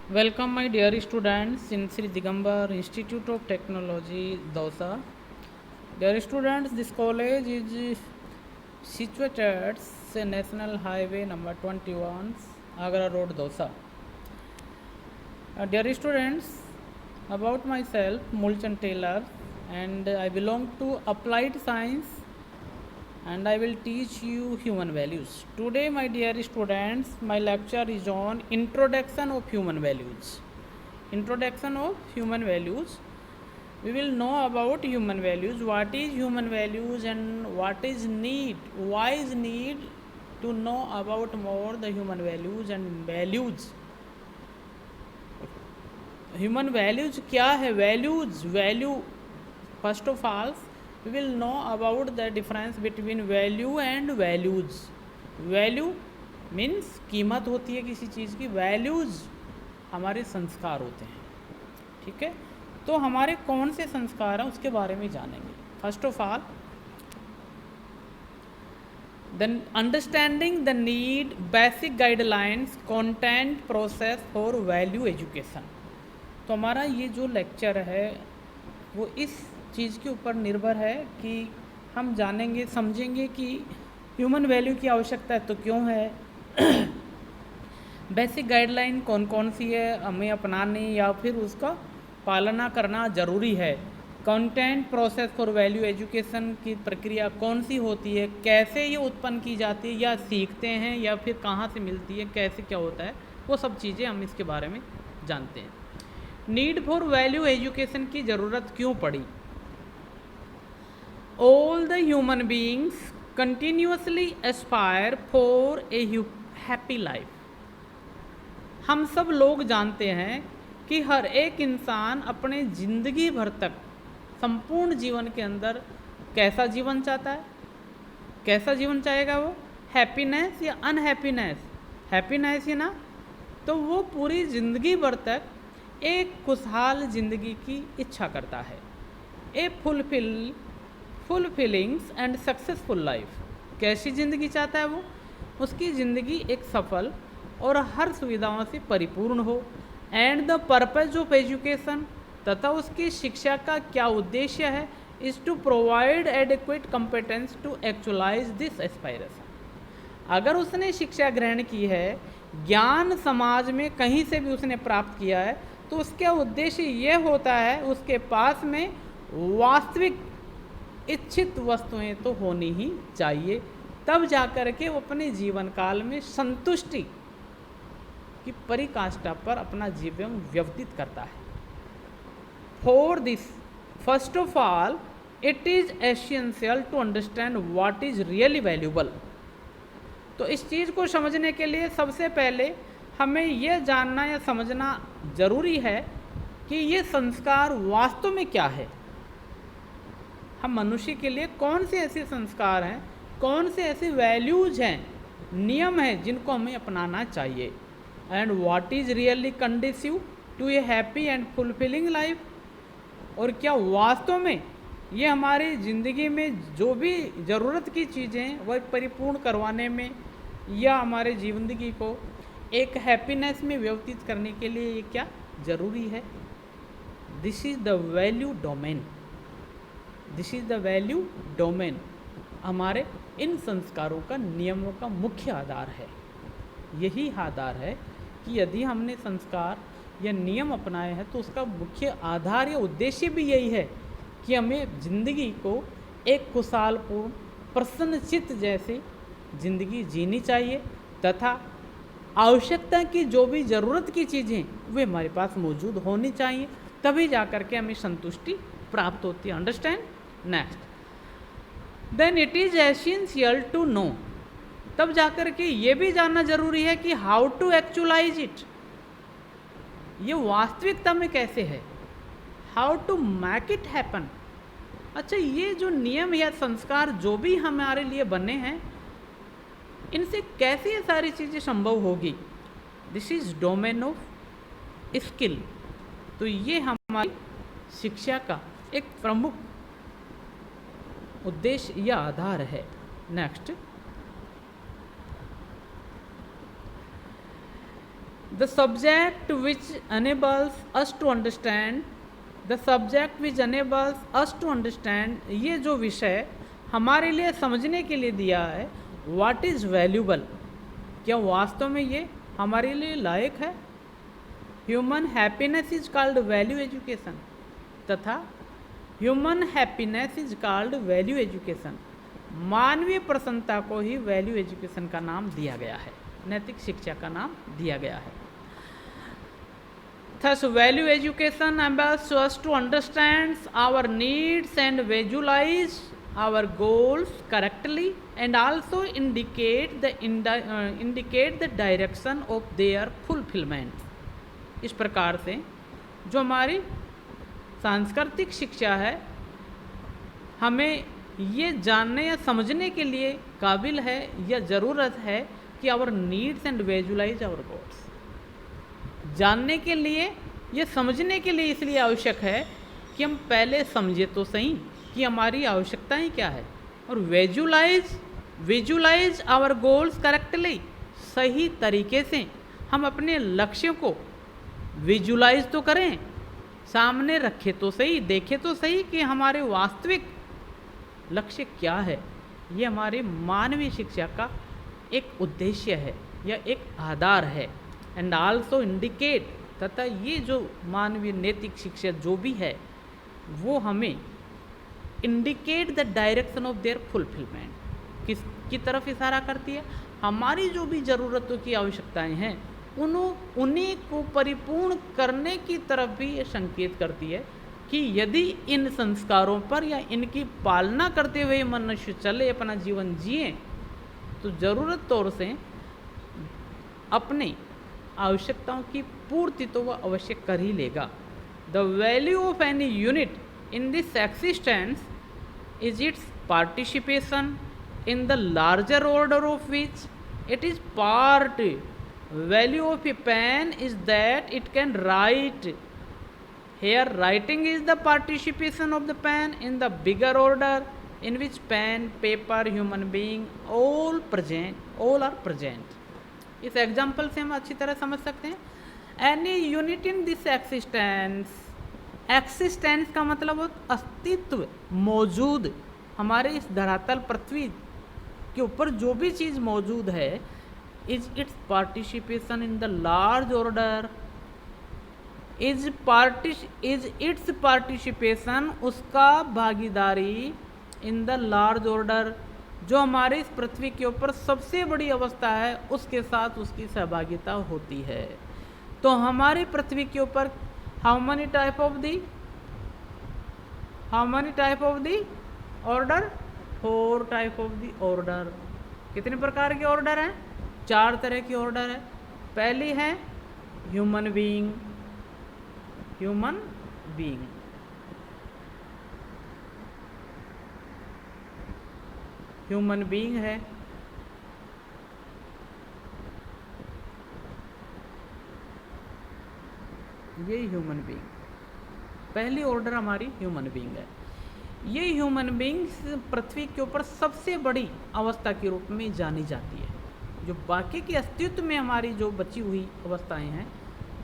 Welcome, my dear students, in Sri Digambar Institute of Technology, Dausa. Dear students, this college is situated at National Highway number 21, Agra Road, Dausa. Dear students, about myself, Mulchan Taylor, and I belong to Applied Science, and I will teach you human values. Today, my dear students, my lecture is on Introduction of Human Values. Introduction of human values. We will know about human values, what is human values and what is need, why is need to know about more the human values and values. Human values क्या है? Values, value. First of all, we will know about the difference between value and values. Value means कीमत होती है किसी चीज़ की, values हमारे संस्कार होते हैं. ठीक है, तो हमारे कौन से संस्कार हैं उसके बारे में जानेंगे. First of all, then understanding the need, basic guidelines, content, process for value education. तो हमारा ये जो लेक्चर है वो इस चीज़ के ऊपर निर्भर है कि हम जानेंगे, समझेंगे कि ह्यूमन वैल्यू की आवश्यकता है तो क्यों है, बेसिक गाइडलाइन कौन कौन सी है हमें अपनानी या फिर उसका पालना करना ज़रूरी है, content, process for value education की प्रक्रिया कौन सी होती है, कैसे ये उत्पन्न की जाती है या सीखते हैं या फिर कहाँ से मिलती है, कैसे क्या होता है, वो सब चीज़ें हम इसके बारे में जानते हैं. नीड फॉर वैल्यू एजुकेशन की ज़रूरत क्यों पड़ी? All the human beings continuously Aspire for a happy life. हम सब लोग जानते हैं कि हर एक इंसान अपने ज़िंदगी भर तक संपूर्ण जीवन के अंदर कैसा जीवन चाहता है, कैसा जीवन चाहेगा वो, हैप्पीनेस या अनहैप्पीनेस, हैप्पीनेस ही ना, तो वो पूरी ज़िंदगी भर तक एक खुशहाल ज़िंदगी की इच्छा करता है. ए फुलफिलिंग्स एंड सक्सेसफुल लाइफ. कैसी ज़िंदगी चाहता है वो? उसकी ज़िंदगी एक सफल और हर सुविधाओं से परिपूर्ण हो. And the purpose of education, तथा उसकी शिक्षा का क्या उद्देश्य है, is to provide adequate competence to actualise this aspiration. अगर उसने शिक्षा ग्रहण की है, ज्ञान समाज में कहीं से भी उसने प्राप्त किया है, तो उसका उद्देश्य ये होता है उसके पास में वास्तविक इच्छित वस्तुएं तो होनी ही चाहिए, तब जाकर के वो अपने जीवन काल में संतुष्टि की परिकाष्ठा पर अपना जीवन व्यतीत करता है. For this, first of all, it is essential to understand what is really valuable. तो इस चीज़ को समझने के लिए सबसे पहले हमें यह जानना या समझना ज़रूरी है कि ये संस्कार वास्तव में क्या है. हम मनुष्य के लिए कौन से ऐसे संस्कार हैं, कौन से ऐसे वैल्यूज़ हैं, नियम हैं जिनको हमें अपनाना चाहिए. And what is really conducive to a happy and fulfilling life. और क्या वास्तव में ये हमारी ज़िंदगी में जो भी ज़रूरत की चीज़ें वह परिपूर्ण करवाने में या हमारे ज़िंदगी को एक हैप्पीनेस में व्यतीत करने के लिए ये क्या ज़रूरी है. This is the value domain. This is the value domain हमारे इन संस्कारों का, नियमों का मुख्य आधार है. यही आधार है कि यदि हमने संस्कार या नियम अपनाए हैं तो उसका मुख्य आधार या उद्देश्य भी यही है कि हमें ज़िंदगी को एक खुशहालपूर्ण, प्रसन्नचित्त जैसी ज़िंदगी जीनी चाहिए, तथा आवश्यकता की जो भी ज़रूरत की चीज़ें वे हमारे पास मौजूद होनी चाहिए, तभी जा कर के हमें संतुष्टि प्राप्त होती है. Understand. Next, then it is essential to know. तब जाकर के ये भी जानना जरूरी है कि हाउ टू एक्चुअलाइज इट. ये वास्तविकता में कैसे है, how to make it happen. अच्छा, ये जो नियम या संस्कार जो भी हमारे लिए बने हैं, इनसे कैसे ये सारी चीज़ें संभव होगी. This is domain of skill. तो ये हमारी शिक्षा का एक प्रमुख उद्देश्य या आधार है. Next, the subject which enables us to understand, the subject which enables us to understand, ये जो विषय हमारे लिए समझने के लिए दिया है, व्हाट इज़ वैल्यूबल, क्या वास्तव में ये हमारे लिए लायक है। Human happiness is called value education, तथा human happiness is called value education, मानवीय प्रसन्नता को ही वैल्यू एजुकेशन का नाम दिया गया है, नैतिक शिक्षा का नाम दिया गया है। Thus, value education enables us to understand our needs and visualize our goals correctly, and also indicate the direction of their fulfillment. इस प्रकार से जो हमारी सांस्कृतिक शिक्षा है हमें ये जानने या समझने के लिए काबिल है या ज़रूरत है कि our needs and visualise our goals, जानने के लिए, ये समझने के लिए इसलिए आवश्यक है कि हम पहले समझे तो सही कि हमारी आवश्यकताएं क्या है, और विजुअलाइज आवर गोल्स करेक्टली, सही तरीके से हम अपने लक्ष्यों को विजुअलाइज तो करें, सामने रखे तो सही, देखे तो सही कि हमारे वास्तविक लक्ष्य क्या है। ये हमारी मानवीय शिक्षा का एक उद्देश्य है या एक आधार है। एंड आल्सो इंडिकेट, तथा ये जो मानवीय नैतिक शिक्षा जो भी है वो हमें indicate the direction of their fulfilment, किसकी तरफ इशारा करती है, हमारी जो भी ज़रूरतों की आवश्यकताएं हैं उन्हीं को परिपूर्ण करने की तरफ भी ये संकेत करती है कि यदि इन संस्कारों पर या इनकी पालना करते हुए मनुष्य चले, अपना जीवन जिए, तो ज़रूरत तौर से अपने आवश्यकताओं की पूर्ति तो वह अवश्य कर ही लेगा। The value of any unit in this existence is its participation in the larger order of which it is part. Value of a pen is that it can write. Here writing is the participation of the pen in the bigger order in which pen, paper, human being all are present. इस example से हम अच्छी तरह समझ सकते हैं। Any unit in this existence, existence का मतलब अस्तित्व, मौजूद, हमारे इस धरातल पृथ्वी के ऊपर जो भी चीज़ मौजूद है, is its participation in the large order, is its participation, उसका भागीदारी, इन द लार्ज ऑर्डर, जो हमारे इस पृथ्वी के ऊपर सबसे बड़ी अवस्था है उसके साथ उसकी सहभागिता होती है। तो हमारे पृथ्वी के ऊपर how many type of the order, 4 type of the order. कितने प्रकार के ऑर्डर हैं? 4 तरह की ऑर्डर है। पहली है ह्यूमन बीइंग, ह्यूमन बीइंग है। ये ह्यूमन बीइंग, पहली ऑर्डर हमारी ह्यूमन बीइंग है। ये ह्यूमन बीइंग पृथ्वी के ऊपर सबसे बड़ी अवस्था के रूप में जानी जाती है। जो बाकी के अस्तित्व में हमारी जो बची हुई अवस्थाएं हैं,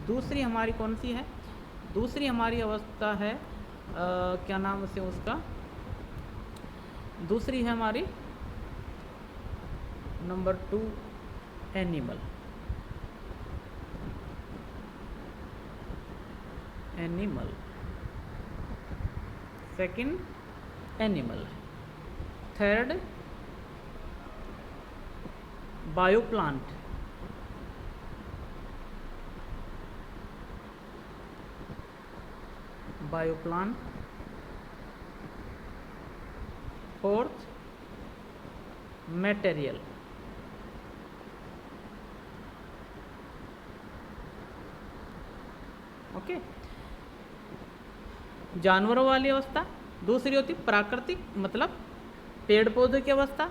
दूसरी हमारी कौन सी है? दूसरी हमारी अवस्था है क्या नाम से उसका, दूसरी है हमारी number 2 animal. Second animal. Third bioplant. Fourth material. Okay, जानवरों वाली अवस्था। दूसरी होती प्राकृतिक, मतलब पेड़ पौधे की अवस्था।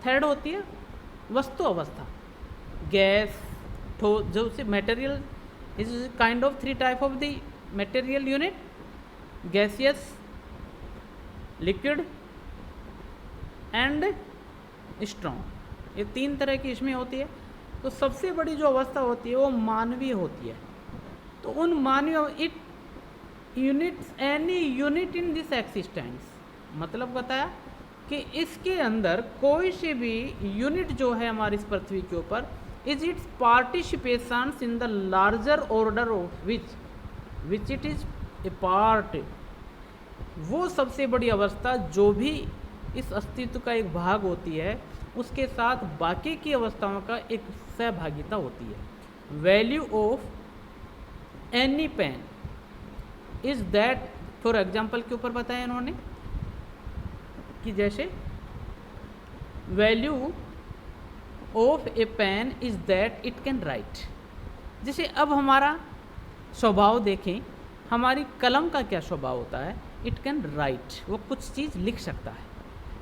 थर्ड होती है वस्तु अवस्था, गैस, जो से material is kind of 3 type of the material unit, gaseous, liquid and strong. ये 3 तरह की इसमें होती है। तो सबसे बड़ी जो अवस्था होती है वो मानवीय होती है। तो उन मानवीय it units any unit in this existence, मतलब बताया कि इसके अंदर कोई से भी यूनिट जो है हमारी इस पृथ्वी के ऊपर is its participation in the larger order of which it is a part, वो सबसे बड़ी अवस्था जो भी इस अस्तित्व का एक भाग होती है उसके साथ बाकी की अवस्थाओं का एक सहभागिता होती है। Value of any pen is that, for example के ऊपर बताया इन्होंने कि जैसे value of a pen is that it can write. जैसे अब हमारा स्वभाव देखें, हमारी कलम का क्या स्वभाव होता है, इट कैन राइट, वो कुछ चीज़ लिख सकता है।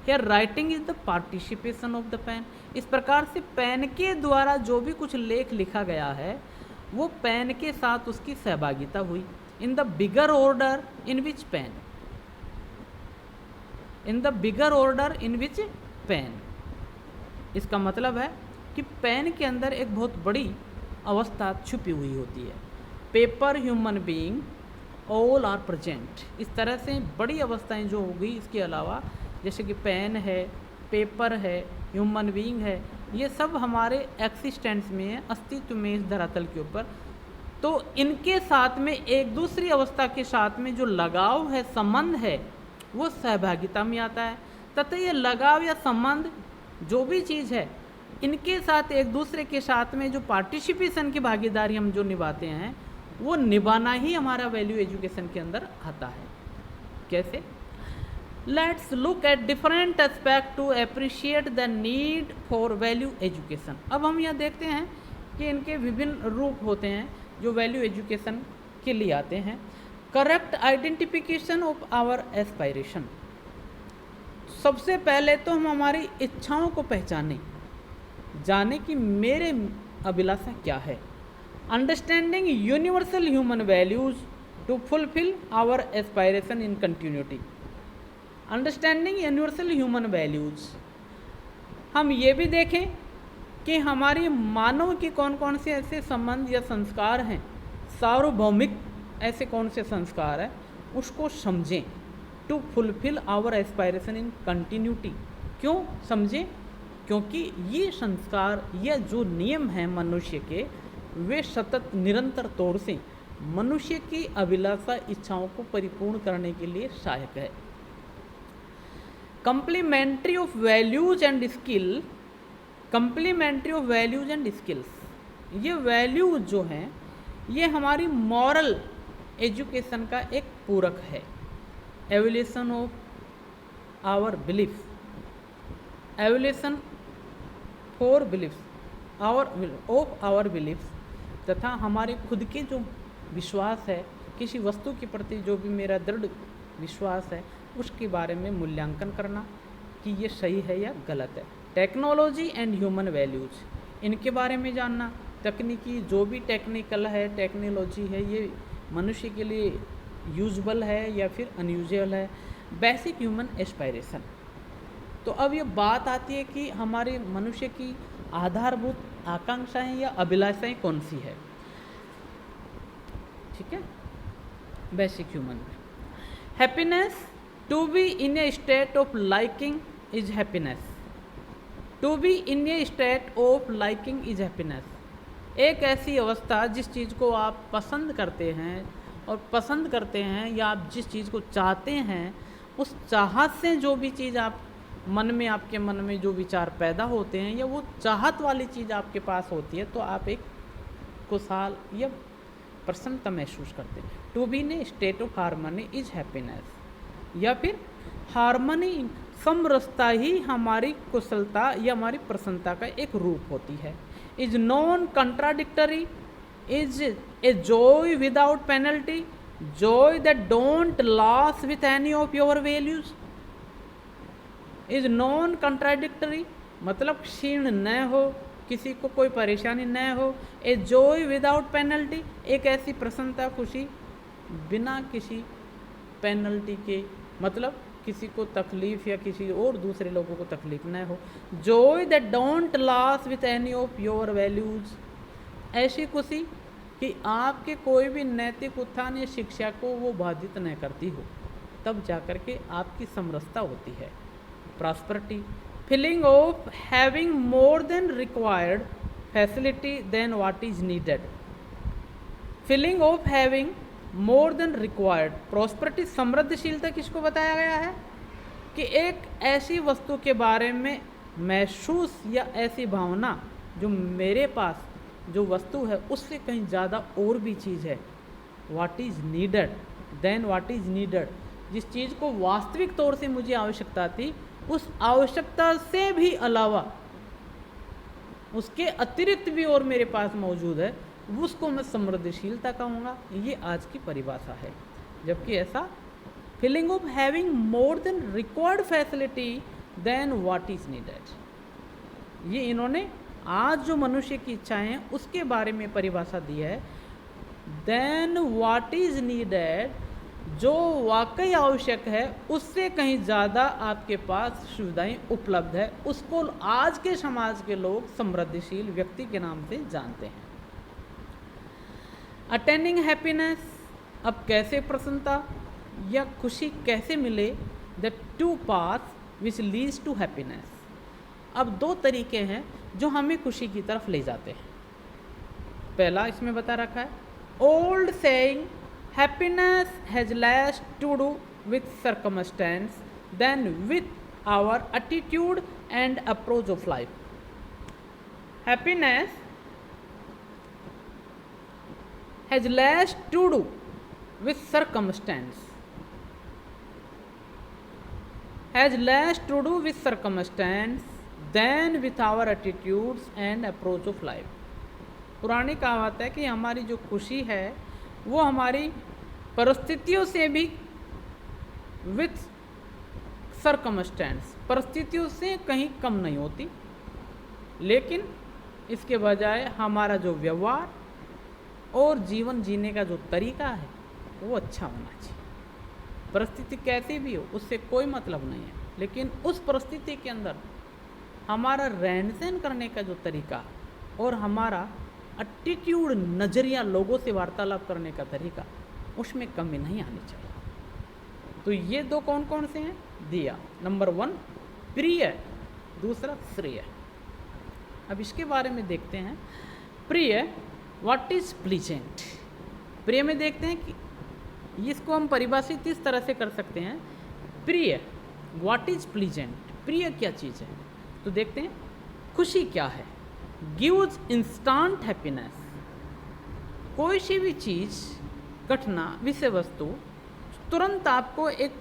Here writing is the participation of the pen. इस प्रकार से पेन के द्वारा जो भी कुछ लेख लिखा गया है वो पेन के साथ उसकी सहभागिता हुई। In the bigger order in which pen, in the bigger order in which pen, इसका मतलब है कि पेन के अंदर एक बहुत बड़ी अवस्था छुपी हुई होती है। Paper, human being, all are present. इस तरह से बड़ी अवस्थाएं जो होगी इसके अलावा, जैसे कि पेन है, पेपर है, ह्यूमन बीइंग है, ये सब हमारे एक्सिस्टेंस में है, अस्तित्व में इस धरातल के ऊपर। तो इनके साथ में एक दूसरी अवस्था के साथ में जो लगाव है, संबंध है, वो सहभागिता में आता है। तथा ये लगाव या संबंध जो भी चीज़ है, इनके साथ एक दूसरे के साथ में जो पार्टिसिपेशन की भागीदारी हम जो निभाते हैं वो निभाना ही हमारा वैल्यू एजुकेशन के अंदर आता है। कैसे? Let's look at different aspect to appreciate the need for value education. अब हम यह देखते हैं कि इनके विभिन्न रूप होते हैं जो वैल्यू एजुकेशन के लिए आते हैं। Correct identification of our aspiration. सबसे पहले तो हम हमारी इच्छाओं को पहचानें, जाने कि मेरे अभिलाषा क्या है। Understanding universal human values to fulfil our aspiration in continuity. Understanding universal human values, हम ये भी देखें कि हमारी मानव की कौन कौन से ऐसे संबंध या संस्कार हैं, सार्वभौमिक ऐसे कौन से संस्कार हैं, उसको समझें। To fulfil our aspiration in continuity. क्यों समझें? क्योंकि ये संस्कार या जो नियम हैं मनुष्य के, वे सतत निरंतर तौर से मनुष्य की अभिलाषा इच्छाओं को परिपूर्ण करने के लिए सहायक है। Complementary of values and skill, complementary of values and skills, ये वैल्यूज जो हैं ये हमारी मॉरल एजुकेशन का एक पूरक है। Evolution of our belief, evolution for beliefs of our beliefs, तथा हमारे खुद के जो विश्वास है, किसी वस्तु के प्रति जो भी मेरा दृढ़ विश्वास है उसके बारे में मूल्यांकन करना कि ये सही है या गलत है। टेक्नोलॉजी एंड ह्यूमन वैल्यूज, इनके बारे में जानना। तकनीकी जो भी टेक्निकल है, टेक्नोलॉजी है, ये मनुष्य के लिए यूजबल है या फिर अनयूजुअल है। बेसिक ह्यूमन एस्पायरेशन, तो अब ये बात आती है कि हमारे मनुष्य की आधारभूत आकांक्षाएं या अभिलाषाएं कौन सी है। ठीक है, basic human. Happiness, to be in a state of liking is happiness. To be in a state of liking is happiness, एक ऐसी अवस्था जिस चीज़ को आप पसंद करते हैं और पसंद करते हैं या आप जिस चीज़ को चाहते हैं, उस चाहत से जो भी चीज़ आप मन में, आपके मन में जो विचार पैदा होते हैं या वो चाहत वाली चीज़ आपके पास होती है, तो आप एक खुशहाल या प्रसन्नता महसूस करते हैं। To be in a state of harmony is happiness, या फिर हार्मनी, समरसता ही हमारी कुशलता या हमारी प्रसन्नता का एक रूप होती है। Is non contradictory, is a joy without penalty, Joy that don't loss with any of your values. Is non contradictory मतलब क्षीण न हो, किसी को कोई परेशानी न हो। ए जॉय विदाउट पेनल्टी, एक ऐसी प्रसन्नता, खुशी बिना किसी पेनल्टी के, मतलब किसी को तकलीफ़ या किसी और दूसरे लोगों को तकलीफ न हो। Joy that don't loss with any of your values, ऐसी खुशी कि आपके कोई भी नैतिक उत्थान या शिक्षा को वो बाधित न करती हो, तब जाकर के आपकी समरसता होती है। Prosperity, feeling of having more than required facility than what is needed. Feeling of having more than required, prosperity समृद्धशीलता किसको बताया गया है कि एक ऐसी वस्तु के बारे में महसूस या ऐसी भावना जो मेरे पास जो वस्तु है उससे कहीं ज़्यादा और भी चीज़ है। What is needed then what is needed, जिस चीज़ को वास्तविक तौर से मुझे आवश्यकता थी, उस आवश्यकता से भी अलावा उसके अतिरिक्त भी और मेरे पास मौजूद है, उसको मैं समृद्धशीलता कहूँगा। ये आज की परिभाषा है। जबकि ऐसा feeling of having more than required facility than what is needed, ये इन्होंने आज जो मनुष्य की इच्छाएं हैं उसके बारे में परिभाषा दी है। देन व्हाट इज नीडेड, जो वाकई आवश्यक है उससे कहीं ज़्यादा आपके पास सुविधाएं उपलब्ध है, उसको आज के समाज के लोग समृद्धिशील व्यक्ति के नाम से जानते हैं। अटेनिंग हैप्पीनेस, अब कैसे प्रसन्नता या खुशी कैसे मिले, the two path which leads to happiness. अब दो तरीके हैं जो हमें खुशी की तरफ ले जाते हैं। पहला इसमें बता रखा है, old saying happiness has less to do with circumstance than with our attitude and approach of life. Happiness has less to do with circumstance, has less to do with circumstance than with our attitudes and approach of life. पुरानी कहावत है कि हमारी जो खुशी है वो हमारी परिस्थितियों से भी, विथ सर्कमस्टेंस, परिस्थितियों से कहीं कम नहीं होती, लेकिन इसके बजाय हमारा जो व्यवहार और जीवन जीने का जो तरीका है वो अच्छा होना चाहिए। परिस्थिति कैसी भी हो उससे कोई मतलब नहीं है, लेकिन उस परिस्थिति के अंदर हमारा रहन सहन करने का जो तरीका और हमारा एटीट्यूड, नज़रिया, लोगों से वार्तालाप करने का तरीका, उसमें कमी नहीं आनी चाहिए। तो ये दो कौन कौन से हैं दिया। नंबर 1 प्रिय, दूसरा श्रेय। अब इसके बारे में देखते हैं। प्रिय, व्हाट इज प्लीजेंट। प्रिय में देखते हैं कि इसको हम परिभाषित इस तरह से कर सकते हैं, प्रिय व्हाट इज प्लीजेंट, प्रिय क्या चीज़ है। तो देखते हैं खुशी क्या है। गिव्स इंस्टेंट हैप्पीनेस, कोई सी भी चीज़, घटना, विषय वस्तु तुरंत आपको एक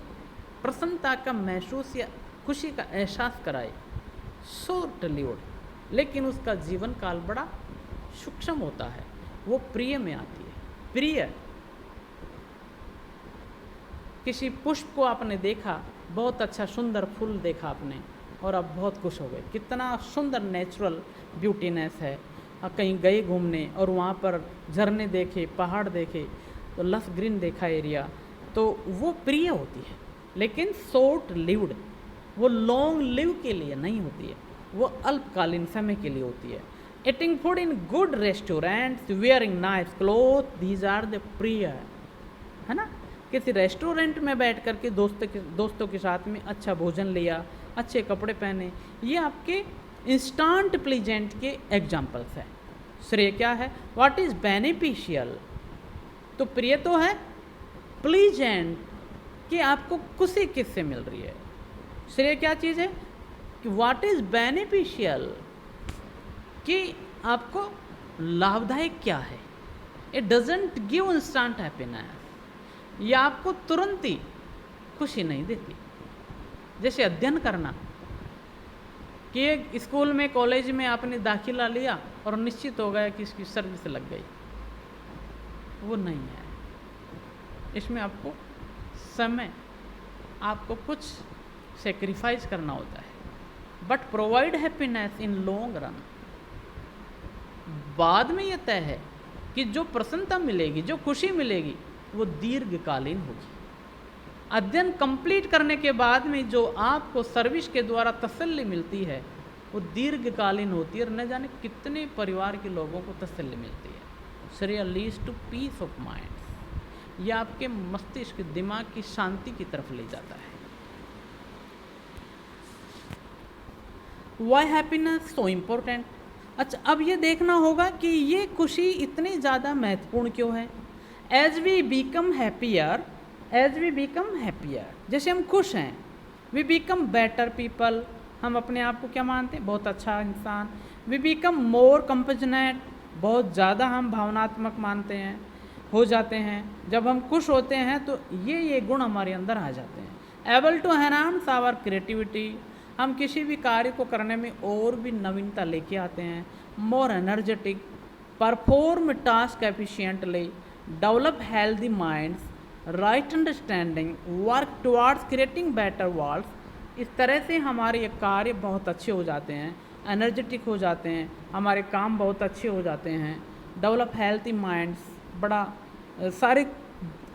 प्रसन्नता का महसूस या खुशी का एहसास कराए, शॉर्ट लिव्ड, लेकिन उसका जीवन काल बड़ा सूक्ष्म होता है, वो प्रिय में आती है। प्रिय, किसी पुष्प को आपने देखा, बहुत अच्छा सुंदर फूल देखा आपने और आप बहुत खुश हो गए, कितना सुंदर नेचुरल ब्यूटीनेस है। कहीं गए घूमने और वहाँ पर झरने देखे, पहाड़ देखे, तो लस ग्रीन देखा एरिया, तो वो प्रिय होती है, लेकिन शॉर्ट लिव्ड, वो लॉन्ग लिव के लिए नहीं होती है, वो अल्पकालीन समय के लिए होती है। Eating food in good restaurants, wearing nice cloth, these are the प्रिय, है ना। किसी रेस्टोरेंट में बैठ कर के दोस्तों के साथ में अच्छा भोजन लिया, अच्छे कपड़े पहने, ये आपके इंस्टेंट प्लीजेंट के एग्जाम्पल्स हैं। श्रेय क्या है, व्हाट इज़ बेनिफिशियल। तो प्रिय तो है, प्लीजेंट कि आपको खुशी किससे मिल रही है। श्रेय क्या चीज़ है कि व्हाट इज़ बेनिफिशियल, कि आपको लाभदायक क्या है। It doesn't give instant happiness, ये आपको तुरंत ही खुशी नहीं देती। जैसे अध्ययन करना, कि एक स्कूल में, कॉलेज में आपने दाखिला लिया और निश्चित हो गया कि इसकी सर्विस लग गई, वो नहीं है। इसमें आपको समय, आपको कुछ सेक्रीफाइस करना होता है, but provide happiness in long run. बाद में यह तय है कि जो प्रसन्नता मिलेगी, जो खुशी मिलेगी, वो दीर्घकालीन होगी। अध्ययन कंप्लीट करने के बाद में जो आपको सर्विस के द्वारा तसल्ली मिलती है वो दीर्घकालीन होती है और न जाने कितने परिवार के लोगों को तसल्ली मिलती है। श्रेय leads to peace of mind, यह आपके मस्तिष्क दिमाग की शांति की तरफ ले जाता है। Why happiness so important. अच्छा, अब ये देखना होगा कि ये खुशी इतनी ज़्यादा महत्वपूर्ण क्यों है। एज वी बिकम हैप्पियर, जैसे हम खुश हैं, वी बिकम बेटर पीपल, हम अपने आप को क्या मानते हैं, बहुत अच्छा इंसान। वी बिकम मोर कंपेशनेट, बहुत ज़्यादा हम भावनात्मक मानते हैं, हो जाते हैं। जब हम खुश होते हैं तो ये गुण हमारे अंदर आ जाते हैं। Able to enhance our creativity, हम किसी भी कार्य को करने में और भी नवीनता लेके आते हैं। More energetic, perform task efficiently, develop healthy minds, right understanding, work towards creating better worlds. इस तरह से हमारे ये कार्य बहुत अच्छे हो जाते हैं, एनर्जेटिक हो जाते हैं, हमारे काम बहुत अच्छे हो जाते हैं। डेवलप हेल्थी माइंड्स, बड़ा सारे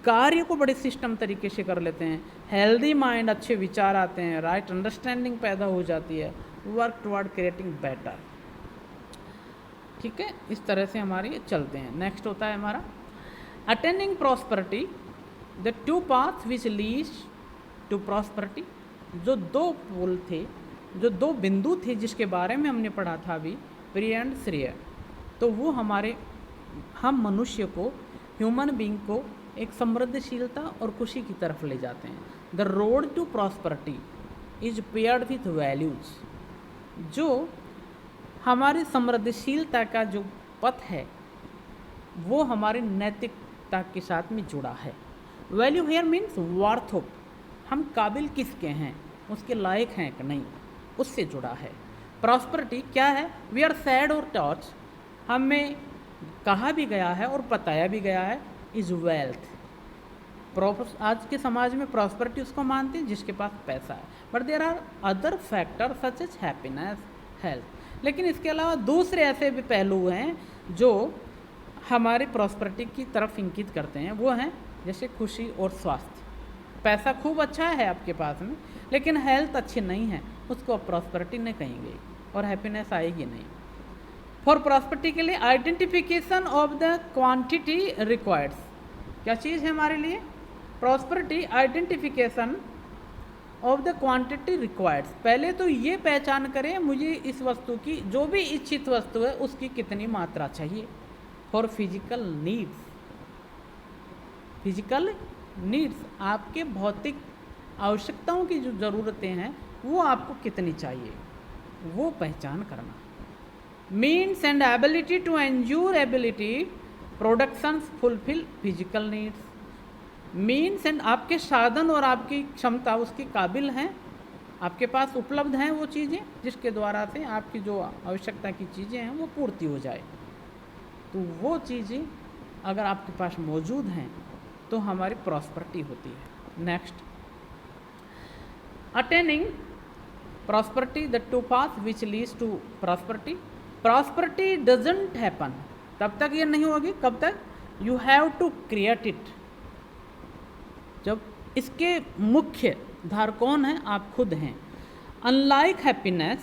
कार्य को बड़े सिस्टम तरीके से कर लेते हैं। हेल्दी माइंड, अच्छे विचार आते हैं। राइट अंडरस्टैंडिंग पैदा हो जाती है। वर्क टुवर्ड क्रिएटिंग बेटर, ठीक है। इस तरह से हमारे चलते हैं। नेक्स्ट होता है हमारा attaining prosperity, the two paths which leads to prosperity. जो दो पोल थे, जो दो बिंदु थे जिसके बारे में हमने पढ़ा था अभी, प्रिय एंड श्रेय, तो वो हम मनुष्य को, ह्यूमन बीइंग को एक समृद्धशीलता और खुशी की तरफ ले जाते हैं। The road to prosperity is paired with values. जो हमारी समृद्धशीलता का जो पथ है वो हमारी नैतिकता के साथ में जुड़ा है। Value here means worth of, हम काबिल किसके हैं, उसके लायक हैं कि नहीं, उससे जुड़ा है। प्रॉस्पेरिटी क्या है, वी आर सैड और टॉच, हमें कहा भी गया है और बताया भी गया है, इज वेल्थ। आज के समाज में प्रॉस्पेरिटी उसको मानते हैं जिसके पास पैसा है, but there are other factor such as happiness, health. लेकिन इसके अलावा दूसरे ऐसे भी पहलू हैं जो हमारे प्रॉस्पेरिटी की तरफ इंगित करते हैं। वो हैं जैसे खुशी और स्वास्थ्य। पैसा खूब अच्छा है आपके पास में, लेकिन हेल्थ अच्छी नहीं है, उसको प्रॉस्पेरिटी नहीं कहेंगे और हैप्पीनेस आएगी नहीं। फॉर प्रॉस्पेरिटी के लिए identification of the quantity requireds, क्या चीज़ है हमारे लिए prosperity, identification of the quantity requireds. पहले तो ये पहचान करें मुझे इस वस्तु की, जो भी इच्छित वस्तु है उसकी कितनी मात्रा चाहिए। For physical needs, physical needs, आपके भौतिक आवश्यकताओं की जो ज़रूरतें हैं वो आपको कितनी चाहिए, वो पहचान करना। Means and ability to ensure ability productions fulfil physical needs. Means and आपके साधन और आपकी क्षमता उसके काबिल हैं, आपके पास उपलब्ध हैं वो चीज़ें जिसके द्वारा से आपकी जो आवश्यकता की चीज़ें हैं वो पूर्ति हो जाए। तो वो चीज़ें अगर आपके पास मौजूद हैं तो हमारी प्रॉस्पेरिटी होती है। Next, attaining prosperity, the two path which leads to prosperity. Prosperity doesn't happen, तब तक ये नहीं होगी, कब तक, you have to create it. जब इसके मुख्य धार कौन है, आप खुद हैं। Unlike happiness,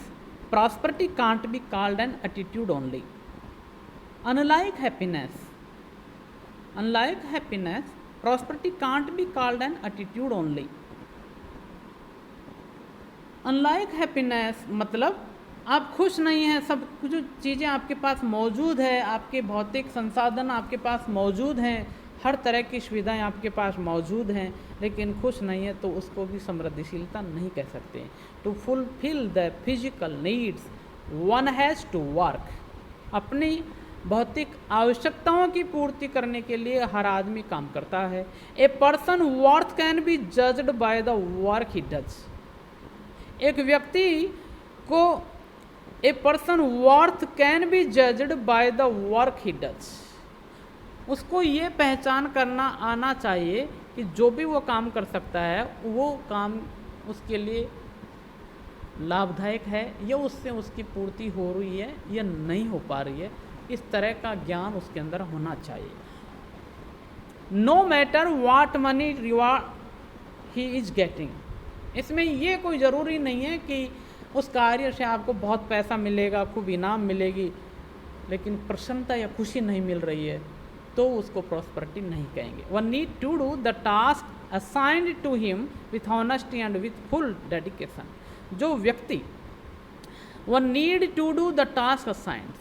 prosperity can't be called an attitude only. Unlike happiness, prosperity can't be called an attitude only. Unlike happiness मतलब आप खुश नहीं हैं, सब कुछ जो चीज़ें आपके पास मौजूद है, आपके भौतिक संसाधन आपके पास मौजूद हैं, हर तरह की सुविधाएं आपके पास मौजूद हैं, लेकिन खुश नहीं है तो उसको भी समृद्धिशीलता नहीं कह सकते। To fulfil the physical needs one has to work. अपनी भौतिक आवश्यकताओं की पूर्ति करने के लिए हर आदमी काम करता है। A person worth can be judged by the work he does. एक व्यक्ति को a person worth can be judged by the work he does. उसको ये पहचान करना आना चाहिए कि जो भी वो काम कर सकता है वो काम उसके लिए लाभदायक है या उससे उसकी पूर्ति हो रही है या नहीं हो पा रही है, इस तरह का ज्ञान उसके अंदर होना चाहिए। No matter what money reward he is getting. इसमें ये कोई ज़रूरी नहीं है कि उस कार्य से आपको बहुत पैसा मिलेगा, खूब इनाम मिलेगी, लेकिन प्रसन्नता या खुशी नहीं मिल रही है तो उसको प्रॉस्पेरिटी नहीं कहेंगे। One need to do the task assigned to him with honesty and with full dedication. जो व्यक्ति one need to do the task assigned,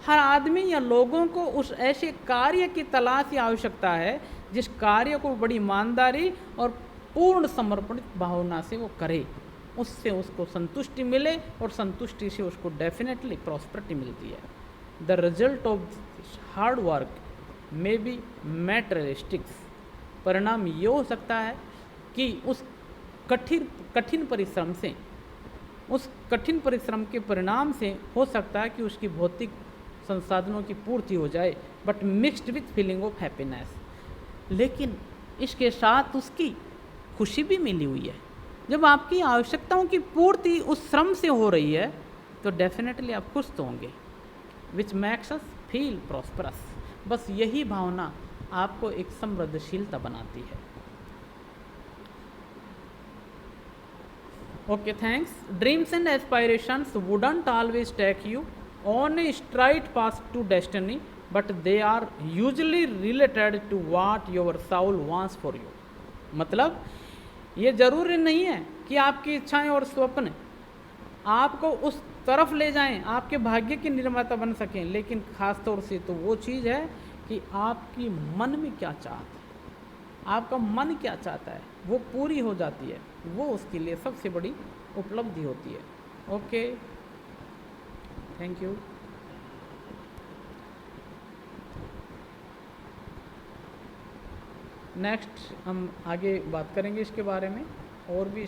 हर आदमी या लोगों को उस ऐसे कार्य की तलाश या आवश्यकता है जिस कार्य को बड़ी ईमानदारी और पूर्ण समर्पित भावना से वो करे, उससे उसको संतुष्टि मिले और संतुष्टि से उसको डेफिनेटली प्रॉस्पेरिटी मिलती है। The result of hard work may be materialistics. परिणाम ये हो सकता है कि उस कठिन परिश्रम से, उस कठिन परिश्रम के परिणाम से हो सकता है कि उसकी भौतिक संसाधनों की पूर्ति हो जाए, but mixed with feeling of happiness. लेकिन इसके साथ उसकी खुशी भी मिली हुई है। जब आपकी आवश्यकताओं की पूर्ति उस श्रम से हो रही है तो डेफिनेटली आप खुश तो होंगे। Which makes us feel prosperous. बस यही भावना आपको एक समृद्धशीलता बनाती है। Okay, thanks. Dreams and aspirations wouldn't always take you on a straight path to destiny, but they are usually related to what your soul wants for you. मतलब ये जरूरी नहीं है कि आपकी इच्छाएं और स्वप्न आपको उस तरफ ले जाएं, आपके भाग्य के निर्माता बन सकें, लेकिन खास तौर से तो वो चीज़ है कि आपकी मन में क्या चाहता है, आपका मन क्या चाहता है वो पूरी हो जाती है, वो उसके लिए सबसे बड़ी उपलब्धि होती है। Okay, thank you. नेक्स्ट हम आगे बात करेंगे इसके बारे में और भी।